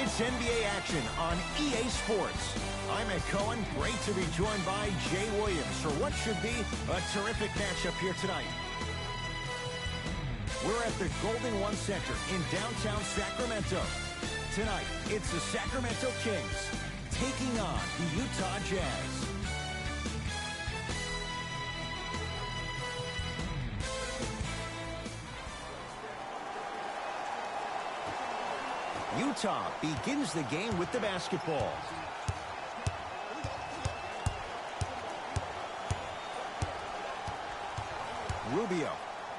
It's NBA action on EA Sports. I'm Ed Cohen. Great to be joined by Jay Williams for what should be a terrific matchup here tonight. We're at the Golden One Center in downtown Sacramento. Tonight, it's the Sacramento Kings taking on the Utah Jazz. Utah begins the game with the basketball. Rubio.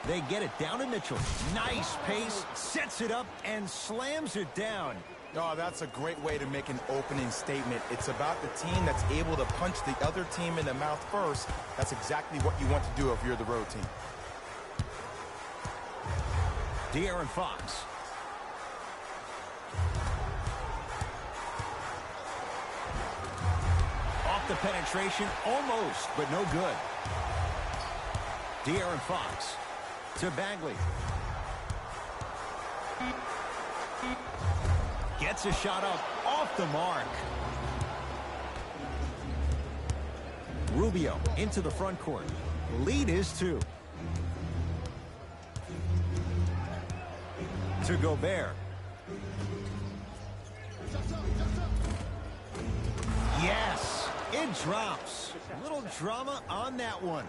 They get it down to Mitchell. Nice pace, sets it up, and slams it down. Oh, that's a great way to make an opening statement. It's about the team that's able to punch the other team in the mouth first. That's exactly what you want to do if you're the road team. De'Aaron Fox. Off the penetration, almost, but no good. De'Aaron Fox to Bagley. Gets a shot up off the mark. Rubio into the front court. Lead is 2. To Gobert. Yes, it drops. A little drama on that one.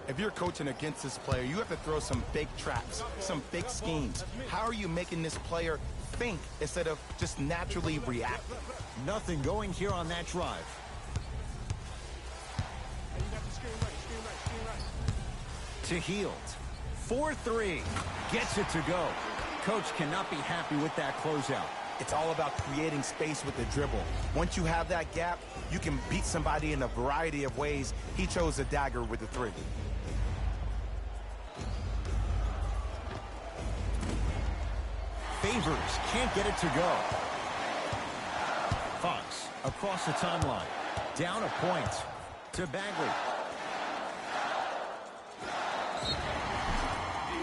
If you're coaching against this player, you have to throw some big traps, some big schemes. How are you making this player think instead of just naturally react? Nothing going here on that drive. To Hield. 4-3. Gets it to go. Coach cannot be happy with that closeout. It's all about creating space with the dribble. Once you have that gap, you can beat somebody in a variety of ways. He chose a dagger with the 3. Favors can't get it to go. Fox across the timeline. Down a point to Bagley.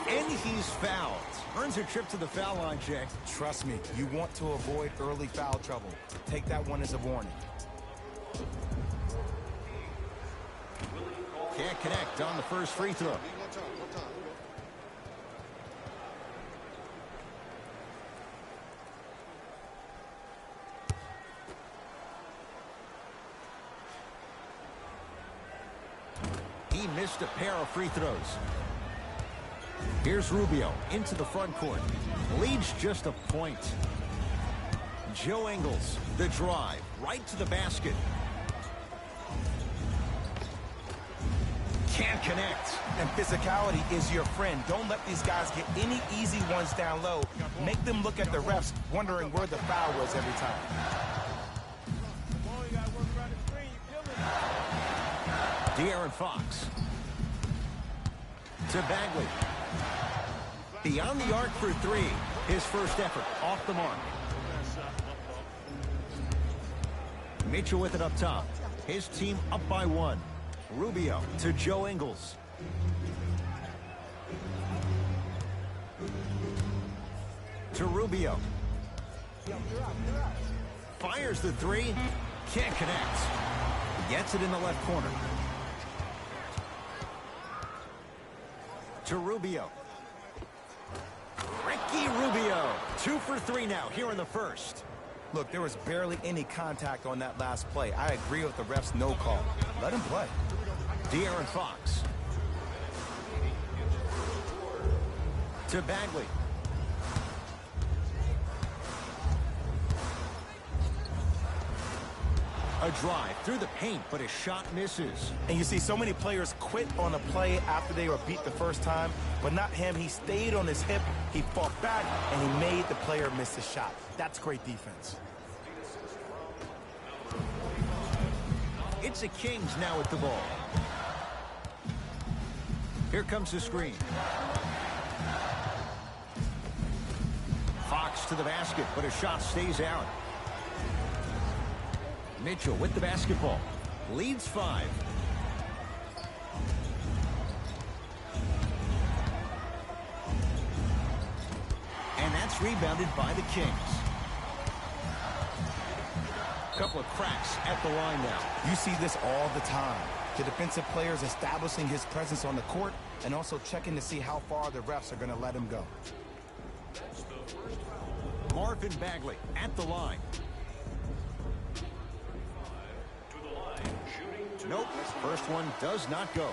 And he's fouled. Earns a trip to the foul line, Jay. Trust me, you want to avoid early foul trouble. Take that one as a warning. Can't connect on the first free throw. He missed a pair of free throws. Here's Rubio into the front court. Leads just a point. Joe Ingles, the drive, right to the basket. Can't connect. And physicality is your friend. Don't let these guys get any easy ones down low. Make them look at the refs, wondering where the foul was every time. De'Aaron Fox. To Bagley. Beyond the arc for 3. His first effort off the mark. Mitchell with it up top. His team up by 1. Rubio to Joe Ingles. To Rubio. Fires the 3. Can't connect. Gets it in the left corner. To Rubio. Ricky Rubio. 2 for 3 now here in the first. Look, there was barely any contact on that last play. I agree with the ref's no call. Let him play. De'Aaron Fox. To Bagley. A drive through the paint, but his shot misses. And you see so many players quit on a play after they were beat the first time, but not him. He stayed on his hip, he fought back, and he made the player miss the shot. That's great defense. It's the Kings now with the ball. Here comes the screen. Fox to the basket, but his shot stays out. Mitchell with the basketball. Leads 5. And that's rebounded by the Kings. Couple of cracks at the line now. You see this all the time. The defensive players establishing his presence on the court and also checking to see how far the refs are going to let him go. Marvin Bagley at the line. Nope, first one does not go.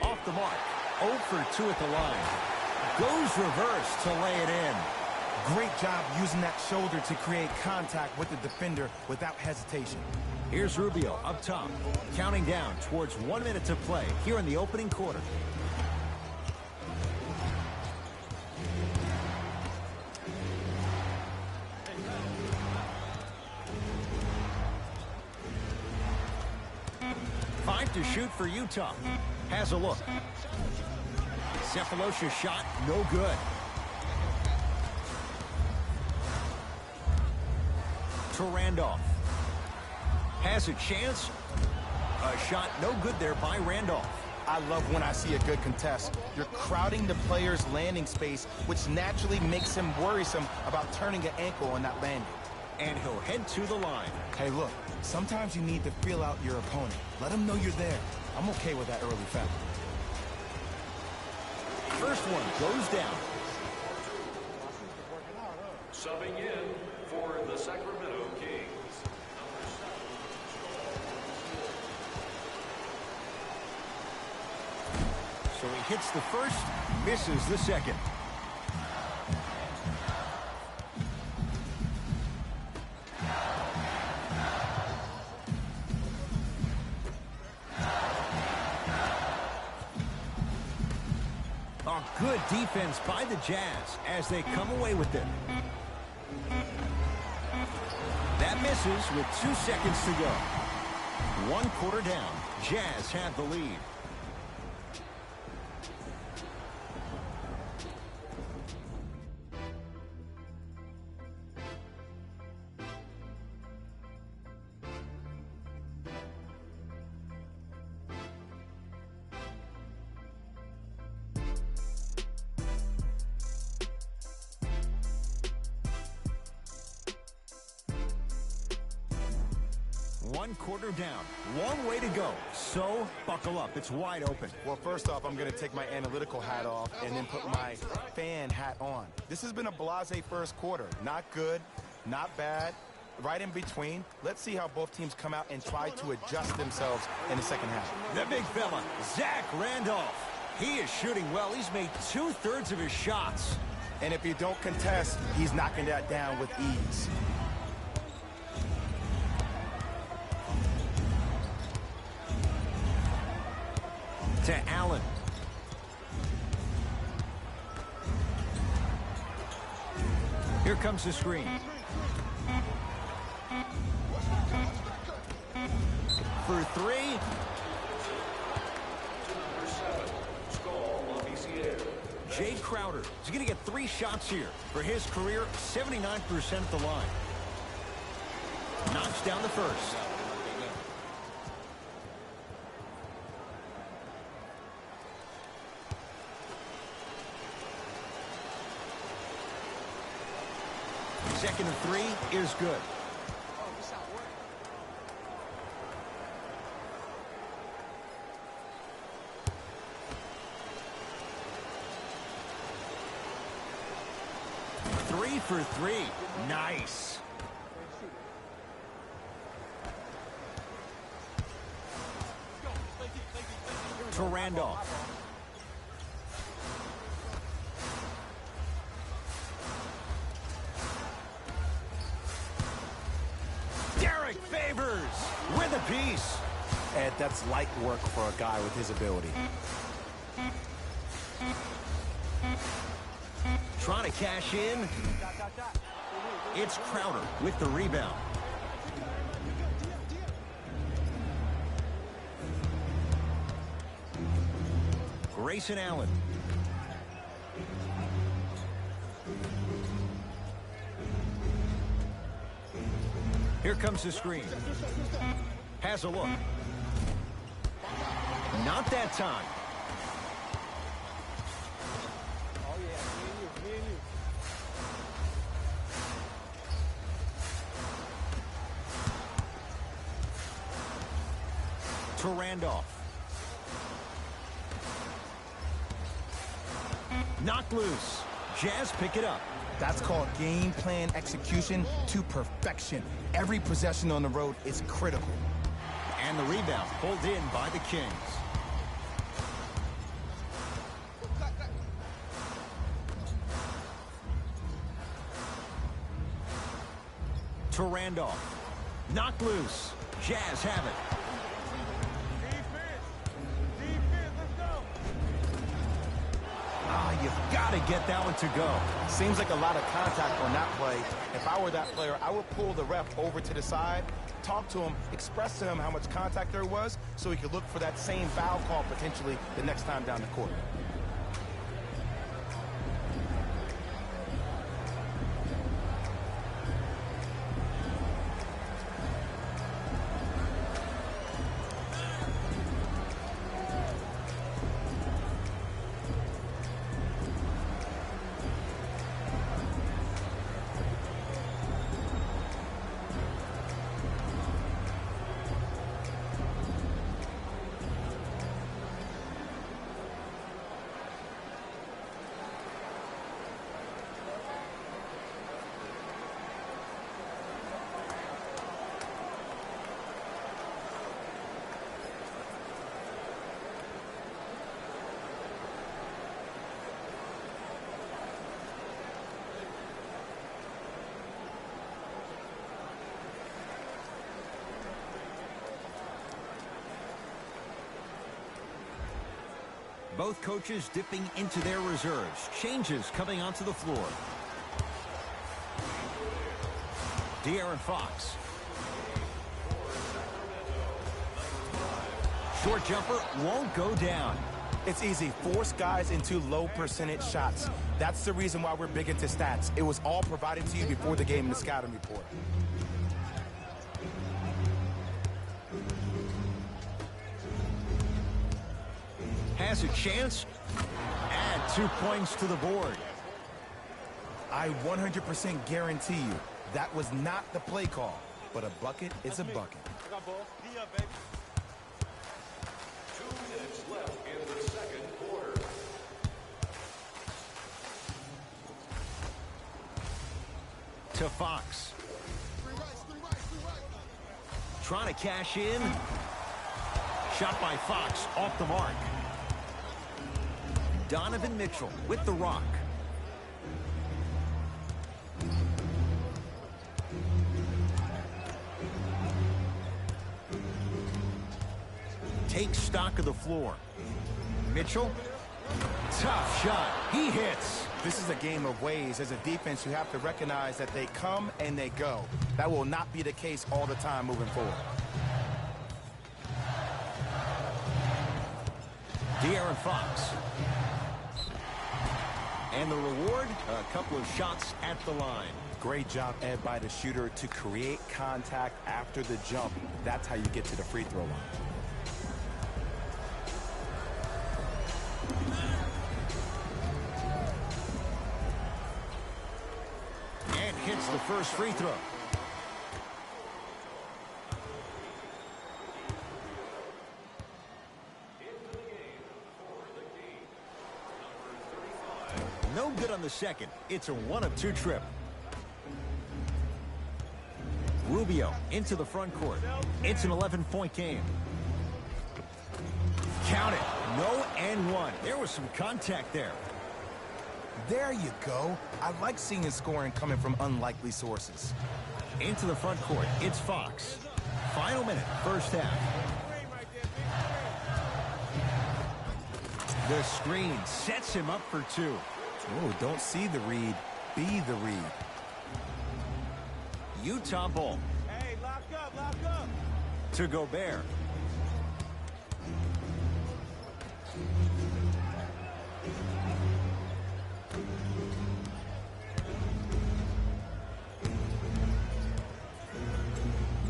Off the mark. 0 for 2 at the line. Goes reverse to lay it in. Great job using that shoulder to create contact with the defender without hesitation. Here's Rubio up top, counting down towards 1 minute to play here in the opening quarter. Five to shoot for Utah. Has a look. Cephalosha's shot, no good. To Randolph. Has a chance. A shot no good there by Randolph. I love when I see a good contest. You're crowding the player's landing space, which naturally makes him worrisome about turning an ankle on that landing. And he'll head to the line. Hey, look, sometimes you need to feel out your opponent. Let him know you're there. I'm okay with that early foul. First one goes down. Subbing in for the Sacramento Kings. So he hits the first, misses the second. Oh, good defense by the Jazz as they come away with it. That misses with 2 seconds to go. 1 quarter down. Jazz have the lead. One quarter down. Long way to go. So, buckle up. It's wide open. Well, first off, I'm going to take my analytical hat off and then put my fan hat on. This has been a blasé first quarter. Not good, not bad, right in between. Let's see how both teams come out and try to adjust themselves in the second half. The big fella, Zach Randolph. He is shooting well. He's made 2/3 of his shots. And if you don't contest, he's knocking that down with ease. To Allen. Here comes the screen. For 3. Jay Crowder is going to get 3 shots here for his career, 79% at the line. Knocks down the first. Second and 3 is good. Three for 3. Nice. To Randolph. Favors with a piece. Ed, that's light work for a guy with his ability. Trying to cash in. It's Crowder with the rebound. Grayson Allen. Here comes the screen. Has a look. Not that time. To Randolph. Knocked loose. Jazz pick it up. That's called game plan execution to perfection. Every possession on the road is critical. And the rebound pulled in by the Kings. To Randolph. Knocked loose. Jazz have it. You've got to get that one to go. Seems like a lot of contact on that play. If I were that player, I would pull the ref over to the side, talk to him, express to him how much contact there was so he could look for that same foul call potentially the next time down the court. Both coaches dipping into their reserves. Changes coming onto the floor. De'Aaron Fox. Short jumper won't go down. It's easy. Force guys into low percentage shots. That's the reason why we're big into stats. It was all provided to you before the game in the scouting report. Has a chance. Add 2 points to the board. I 100% guarantee you that was not the play call, but a bucket is a bucket. 2 minutes left in the second quarter. To Fox. Trying to cash in. Shot by Fox off the mark. Donovan Mitchell with the rock. Takes stock of the floor. Mitchell. Tough shot. He hits. This is a game of ways. As a defense, you have to recognize that they come and they go. That will not be the case all the time moving forward. De'Aaron Fox. And the reward, a couple of shots at the line. Great job, Ed, by the shooter to create contact after the jump. That's how you get to the free throw line. And hits the first free throw. No good on the second. It's a 1 of 2 trip. Rubio into the front court. It's an 11-point game. Count it. No and 1. There was some contact there. There you go. I like seeing the scoring coming from unlikely sources. Into the front court. It's Fox. Final minute, first half. The screen sets him up for 2. Oh, don't see the read. Be the read. Utah ball. Hey, lock up, lock up. To Gobert.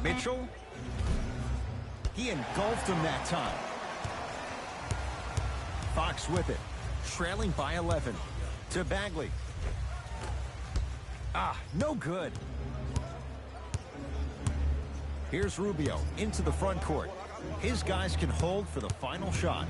Mitchell. He engulfed him that time. Fox with it. Trailing by 11. To Bagley. No good. Here's Rubio into the front court. His guys can hold for the final shot.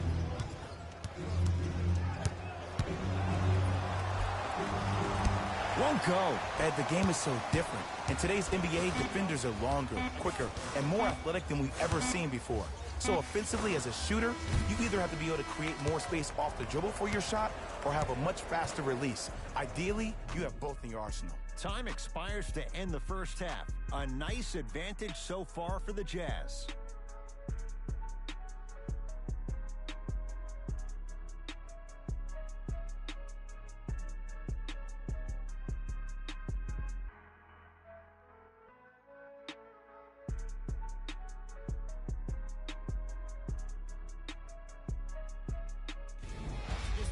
Won't go. Ed, the game is so different. In today's NBA, defenders are longer, quicker, and more athletic than we've ever seen before. So offensively, as a shooter, you either have to be able to create more space off the dribble for your shot or have a much faster release. Ideally, you have both in your arsenal. Time expires to end the first half. A nice advantage so far for the Jazz.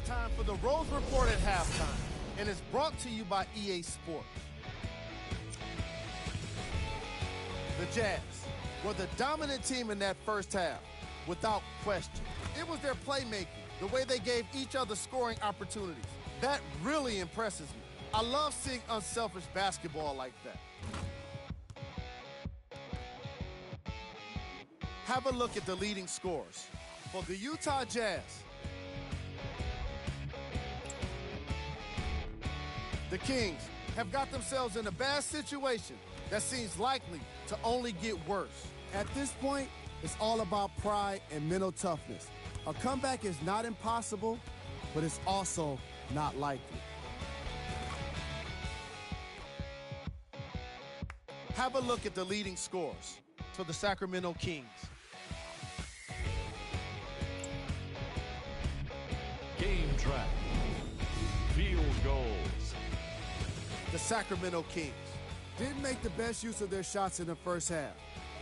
Time for the Rose Report at halftime, and it's brought to you by EA Sports. The Jazz were the dominant team in that first half, without question. It was their playmaking, the way they gave each other scoring opportunities. That really impresses me. I love seeing unselfish basketball like that. Have a look at the leading scorers. For the Utah Jazz, the Kings have got themselves in a bad situation that seems likely to only get worse. At this point, it's all about pride and mental toughness. A comeback is not impossible, but it's also not likely. Have a look at the leading scorers for the Sacramento Kings. Game track. Field goals. The Sacramento Kings didn't make the best use of their shots in the first half.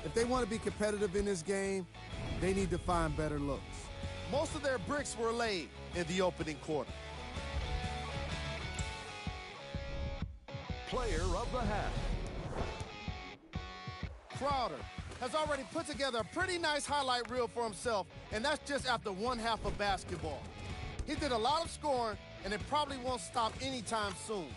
If they want to be competitive in this game, they need to find better looks. Most of their bricks were laid in the opening quarter. Player of the half. Crowder has already put together a pretty nice highlight reel for himself, and that's just after one half of basketball. He did a lot of scoring, and it probably won't stop anytime soon.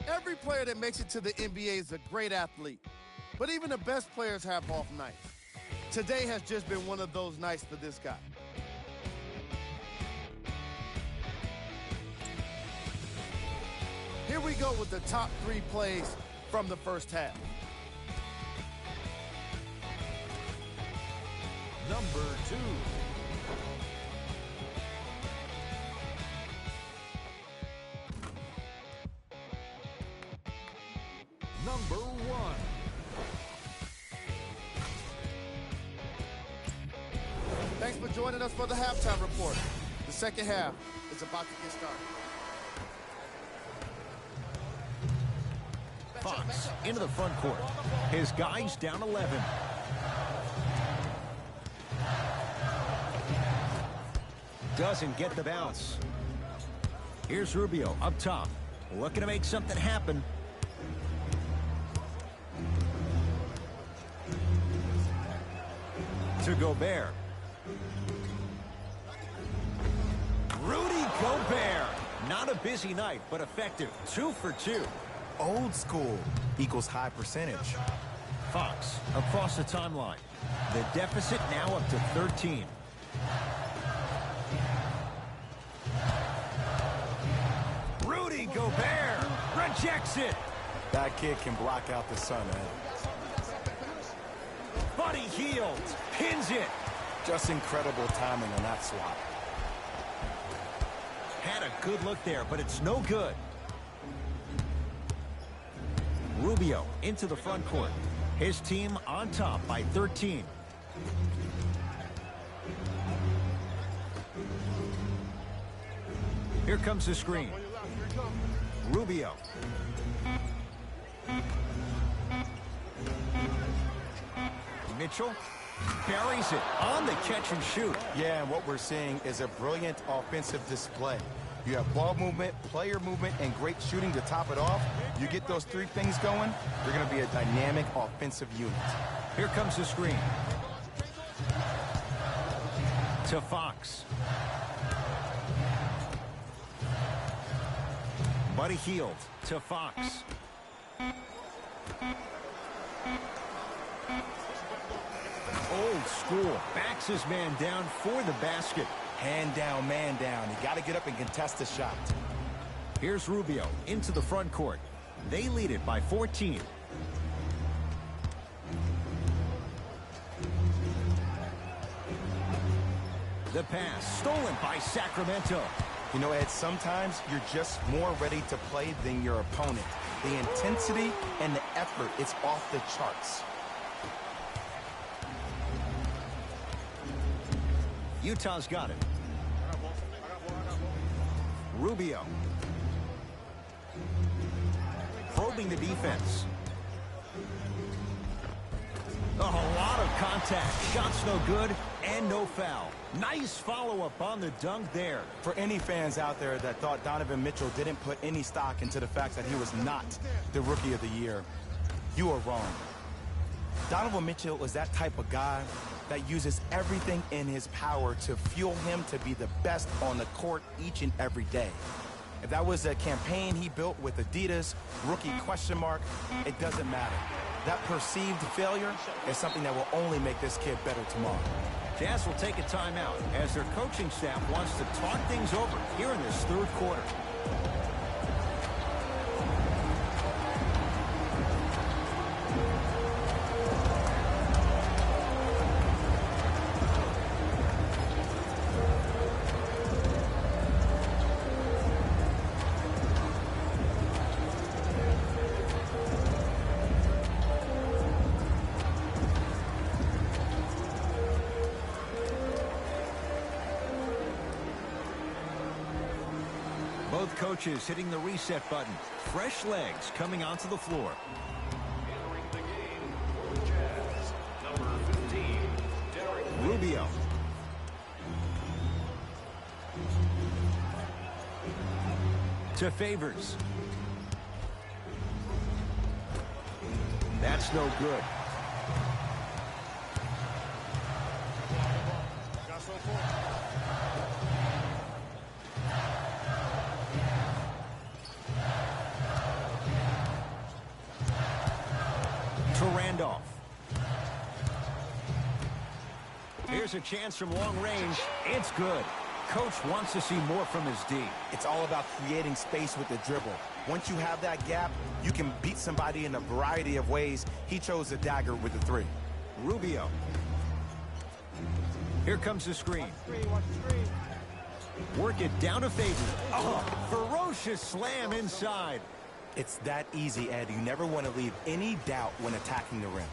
Every player that makes it to the NBA is a great athlete, but even the best players have off nights. Today has just been one of those nights for this guy. Here we go with the top 3 plays from the first half. Number 2. Number 1. Thanks for joining us for the halftime report. The second half is about to get started. Fox into the front court. His guys down 11. Doesn't get the bounce. Here's Rubio up top, looking to make something happen. To Gobert. Rudy Gobert. Not a busy night, but effective. 2 for 2. Old school equals high percentage. Fox across the timeline. The deficit now up to 13. Rudy Gobert rejects it. That kid can block out the sun, Ed. Buddy Hield pins it. Just incredible timing on that swap. Had a good look there, but it's no good. Rubio into the front court. His team on top by 13. Here comes the screen. Rubio. Mitchell buries it on the catch and shoot. Yeah, and what we're seeing is a brilliant offensive display. You have ball movement, player movement, and great shooting to top it off. You get those 3 things going, you're going to be a dynamic offensive unit. Here comes the screen. to Fox. Buddy Hield to Fox. Old school. Backs his man down for the basket. Hand down, man down. You got to get up and contest the shot. Here's Rubio into the front court. They lead it by 14. The pass stolen by Sacramento. You know, Ed, sometimes you're just more ready to play than your opponent. The intensity and the effort, it's off the charts. Utah's got it. Rubio. Probing the defense. Oh, a lot of contact. Shots no good and no foul. Nice follow-up on the dunk there. For any fans out there that thought Donovan Mitchell didn't put any stock into the fact that he was not the Rookie of the Year, you are wrong. Donovan Mitchell was that type of guy that uses everything in his power to fuel him to be the best on the court each and every day. If that was a campaign he built with Adidas, rookie question mark, it doesn't matter. That perceived failure is something that will only make this kid better tomorrow. Jazz will take a timeout as their coaching staff wants to talk things over here in this third quarter. Both coaches hitting the reset button. Fresh legs coming onto the floor. Entering the game for the Jazz, number 15, Rubio. To Favors. That's no good. To Randolph. Here's a chance from long range. It's good. Coach wants to see more from his D. It's all about creating space with the dribble. Once you have that gap, you can beat somebody in a variety of ways. He chose the dagger with the three. Rubio. Here comes the screen. Work it down to Favors. Oh, ferocious slam inside. It's that easy, Ed. You never want to leave any doubt when attacking the rim.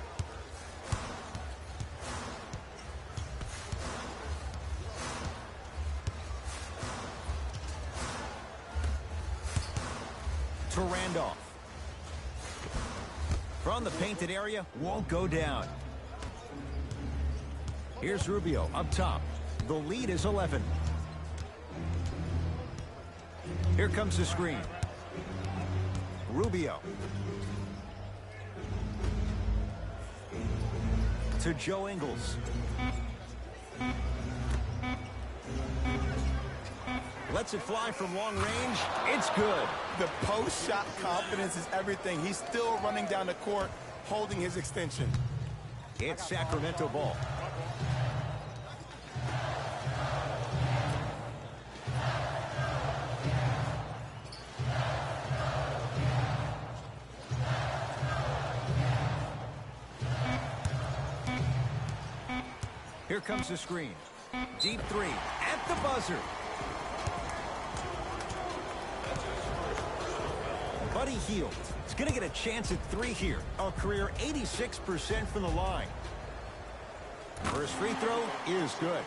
To Randolph. From the painted area, won't go down. Here's Rubio up top. The lead is 11. Here comes the screen. Rubio. To Joe Ingles. Lets it fly from long range. It's good. The post-shot confidence is everything. He's still running down the court, holding his extension. It's Sacramento ball. Here comes the screen. Deep three at the buzzer. Buddy Hield is going to get a chance at three here. A career 86% from the line. First free throw is good.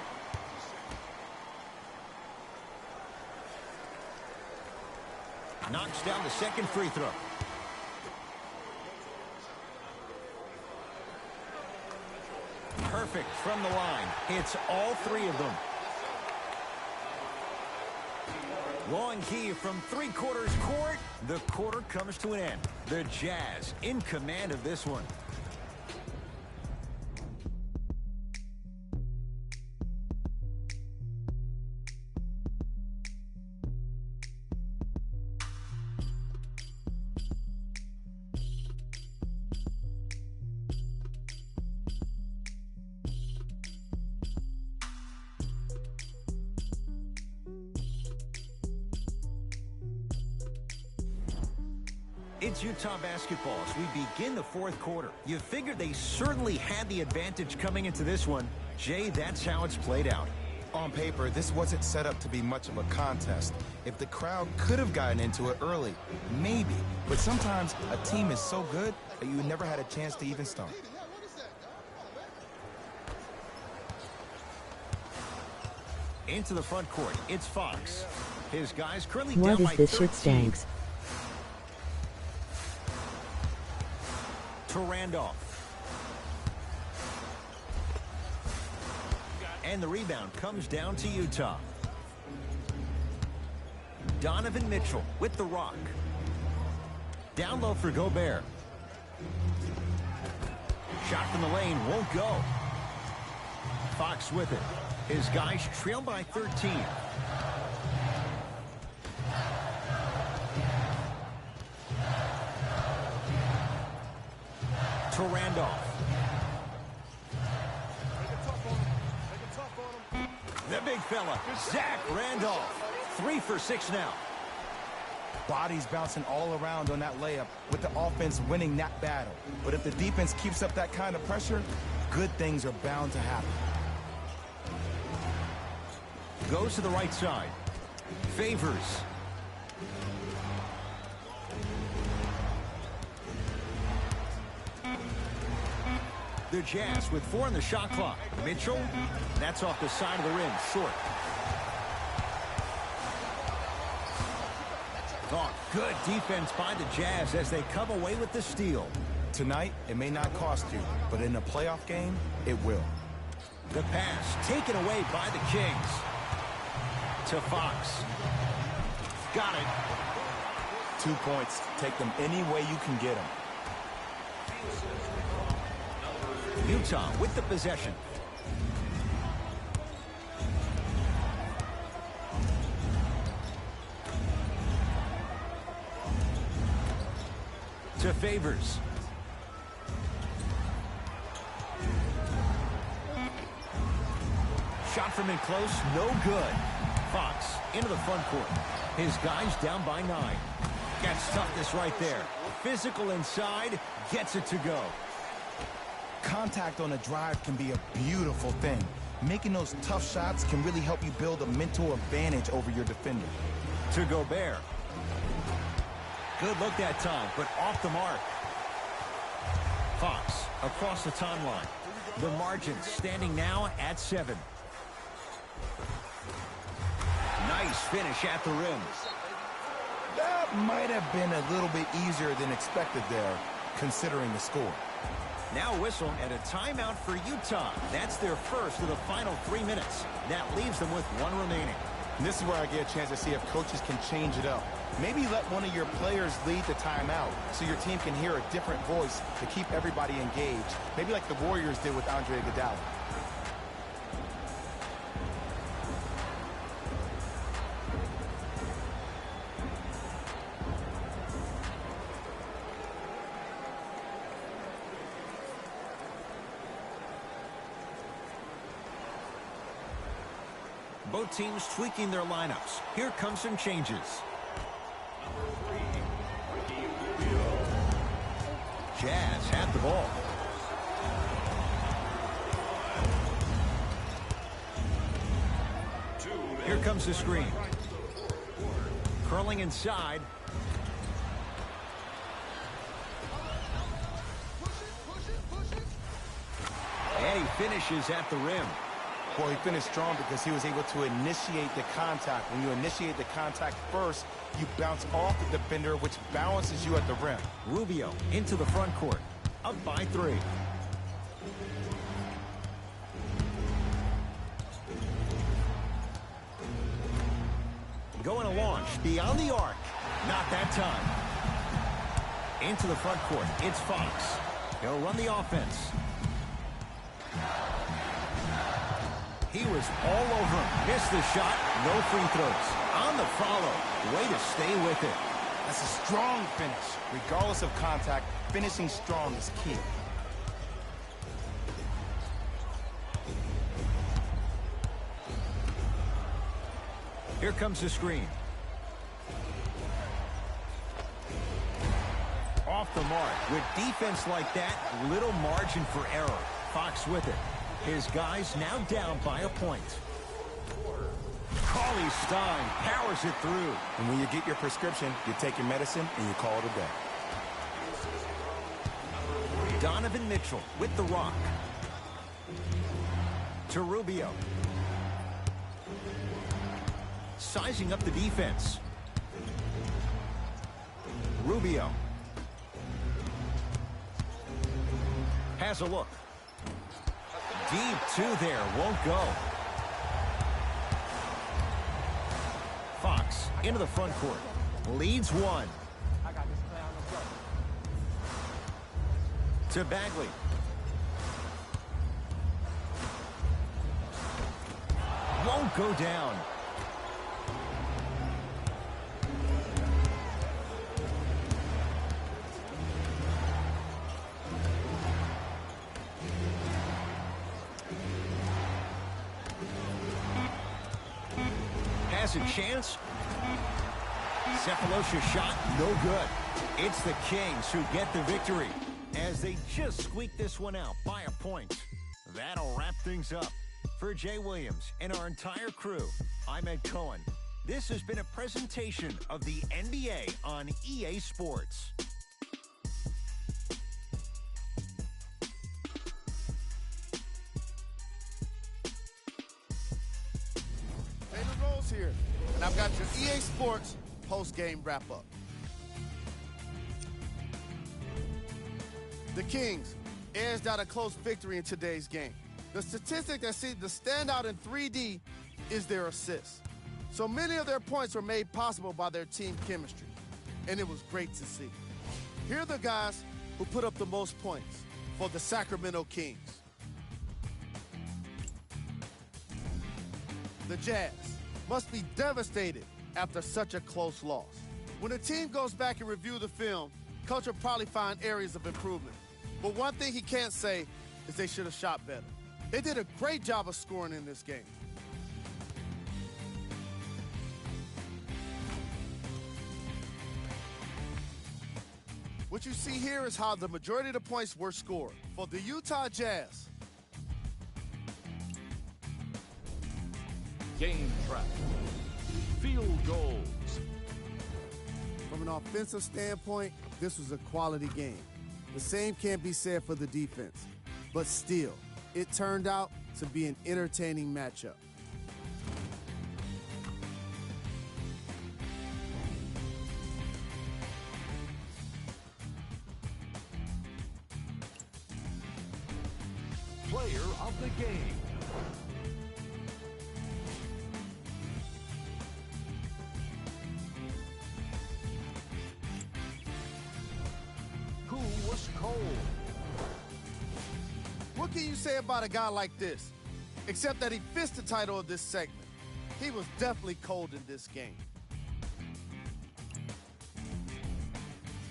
Knocks down the second free throw. Perfect from the line. It's all three of them. Long key from three-quarters court. The quarter comes to an end. The Jazz in command of this one. It's Utah basketball as we begin the fourth quarter. You figured they certainly had the advantage coming into this one. Jay, that's how it's played out. On paper, this wasn't set up to be much of a contest. If the crowd could have gotten into it early, maybe. But sometimes a team is so good that you never had a chance to even start. Into the front court, it's Fox. His guys currently What down is by this 13. shit stinks? To Randolph. And the rebound comes down to Utah. Donovan Mitchell with the rock. Down low for Gobert. Shot from the lane won't go. Fox with it. His guys trail by 13. To Randolph. The big fella, Zach Randolph. 3 for 6 now. Bodies bouncing all around on that layup with the offense winning that battle. But if the defense keeps up that kind of pressure, good things are bound to happen. Goes to the right side. Favors. The Jazz with 4 on the shot clock. Mitchell, that's off the side of the rim, short. Oh, good defense by the Jazz as they come away with the steal. Tonight, it may not cost you, but in a playoff game, it will. The pass taken away by the Kings. To Fox. Got it. 2 points. Take them any way you can get them. Utah with the possession. To Favors. Shot from in close, no good. Fox into the front court. His guys down by 9. Gets toughness right there. Physical inside, gets it to go. Contact on a drive can be a beautiful thing. Making those tough shots can really help you build a mental advantage over your defender. To Gobert. Good look that time, but off the mark. Fox across the timeline. The margin standing now at 7. Nice finish at the rim. That might have been a little bit easier than expected there, considering the score. Now whistle and a timeout for Utah. That's their first of the final 3 minutes. That leaves them with 1 remaining. And this is where I get a chance to see if coaches can change it up. Maybe let one of your players lead the timeout so your team can hear a different voice to keep everybody engaged. Maybe like the Warriors did with Andre Iguodala. Both teams tweaking their lineups. Here come some changes. Jazz have the ball. Here comes the screen. Curling inside. And he finishes at the rim. Well, he finished strong because he was able to initiate the contact. When you initiate the contact first, you bounce off the defender, which balances you at the rim. Rubio into the front court. Up by 3. Going to launch beyond the arc. Not that time. Into the front court. It's Fox. He'll run the offense. He was all over him. Missed the shot. No free throws. On the follow. Way to stay with it. That's a strong finish. Regardless of contact, finishing strong is key. Here comes the screen. off the mark. With defense like that, little margin for error. Fox with it. His guys now down by a point. Cauley Stein powers it through. And when you get your prescription, you take your medicine and you call it a day. Donovan Mitchell with the rock. To Rubio. Sizing up the defense. Rubio. Has a look. Deep two there. Won't go. Fox into the front court. Leads one. To Bagley. Won't go down. Has a chance. Cephalosha shot, no good. It's the Kings who get the victory as they just squeak this one out by a point. That'll wrap things up. For Jay Williams and our entire crew, I'm Ed Cohen. This has been a presentation of the NBA on EA Sports. Jalen Rose here, and I've got your EA Sports post-game wrap-up. The Kings edged out a close victory in today's game. The statistic that seems to stand out in 3D is their assists. So many of their points were made possible by their team chemistry, and it was great to see. Here are the guys who put up the most points for the Sacramento Kings. The Jazz must be devastated after such a close loss. When a team goes back and review the film, coach will probably find areas of improvement. But one thing he can't say is they should have shot better. They did a great job of scoring in this game. What you see here is how the majority of the points were scored. For the Utah Jazz, Game track. Field goals. from an offensive standpoint, this was a quality game. The same can't be said for the defense. But still, it turned out to be an entertaining matchup. Player of the game. Who was cold? What can you say about a guy like this? Except that he fits the title of this segment. He was definitely cold in this game.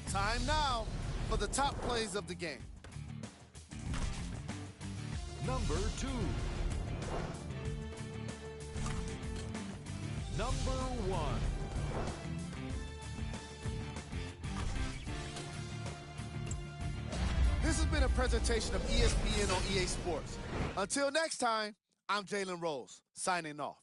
Time now for the top plays of the game. Number 2. Number 1. This has been a presentation of ESPN on EA Sports. Until next time, I'm Jalen Rose, signing off.